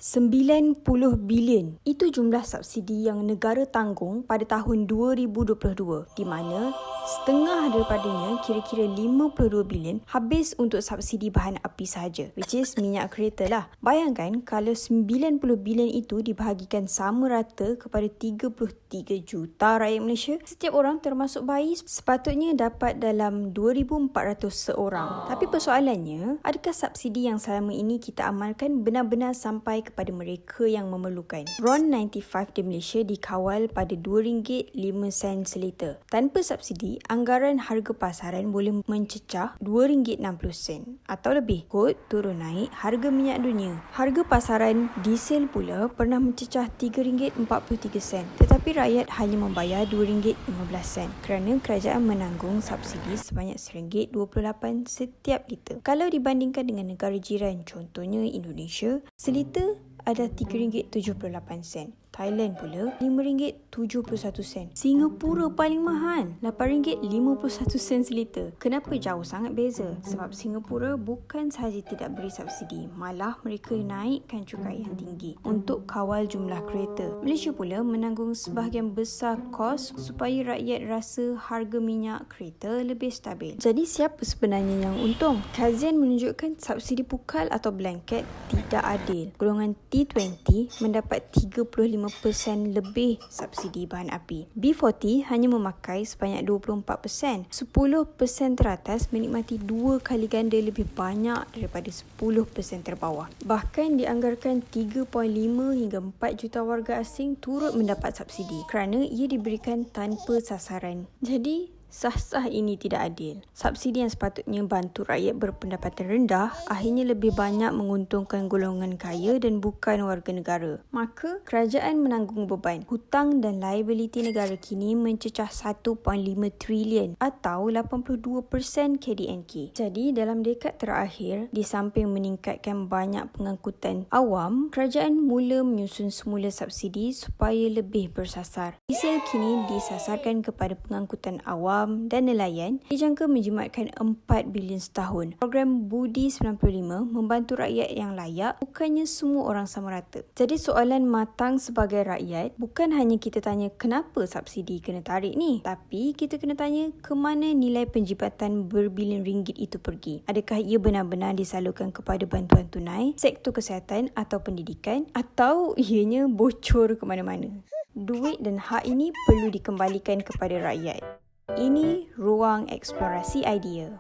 90 bilion. Itu jumlah subsidi yang negara tanggung pada tahun 2022, di mana setengah daripadanya, kira-kira 52 bilion, habis untuk subsidi bahan api sahaja, which is minyak kereta lah. Bayangkan kalau 90 bilion itu dibahagikan sama rata kepada 33 juta rakyat Malaysia, setiap orang termasuk bayi sepatutnya dapat dalam 2,400 seorang. Tapi persoalannya, adakah subsidi yang selama ini kita amalkan benar-benar sampai kepada mereka yang memerlukan? RON 95 di Malaysia dikawal pada RM2.05 seliter. Tanpa subsidi, anggaran harga pasaran boleh mencecah RM2.60 atau lebih. Kot turun naik harga minyak dunia. Harga pasaran diesel pula pernah mencecah RM3.43, tetapi rakyat hanya membayar RM2.15 kerana kerajaan menanggung subsidi sebanyak RM1.28 setiap liter. Kalau dibandingkan dengan negara jiran, contohnya Indonesia, seliter ada RM3.78. Thailand pula RM5.71. Singapura paling mahal, RM8.51 seliter. Kenapa jauh sangat beza? Sebab Singapura bukan sahaja tidak beri subsidi, malah mereka naikkan cukai yang tinggi untuk kawal jumlah kereta. Malaysia pula menanggung sebahagian besar kos supaya rakyat rasa harga minyak kereta lebih stabil. Jadi siapa sebenarnya yang untung? Kajian menunjukkan subsidi pukal atau blanket tidak adil. Golongan T20 mendapat 35% lebih subsidi bahan api. B40 hanya memakai sebanyak 24%. 10% teratas menikmati 2 kali ganda lebih banyak daripada 10% terbawah. Bahkan dianggarkan 3.5 hingga 4 juta warga asing turut mendapat subsidi kerana ia diberikan tanpa sasaran. Jadi, sah-sah ini tidak adil. Subsidi yang sepatutnya bantu rakyat berpendapatan rendah akhirnya lebih banyak menguntungkan golongan kaya dan bukan warga negara. Maka, kerajaan menanggung beban. Hutang dan liability negara kini mencecah 1.5 trilion atau 82% KDNK. Jadi, dalam dekad terakhir, di samping meningkatkan banyak pengangkutan awam, kerajaan mula menyusun semula subsidi supaya lebih bersasar. Diesel kini disasarkan kepada pengangkutan awam dan nelayan, dijangka menjimatkan 4 bilion setahun. Program Budi 95 membantu rakyat yang layak, bukannya semua orang sama rata. Jadi soalan matang sebagai rakyat, bukan hanya kita tanya kenapa subsidi kena tarik ni, tapi kita kena tanya ke mana nilai penjimatan berbilion ringgit itu pergi. Adakah ia benar-benar disalurkan kepada bantuan tunai, sektor kesihatan atau pendidikan, atau ianya bocor ke mana-mana? Duit dan hak ini perlu dikembalikan kepada rakyat. Ini ruang eksplorasi idea.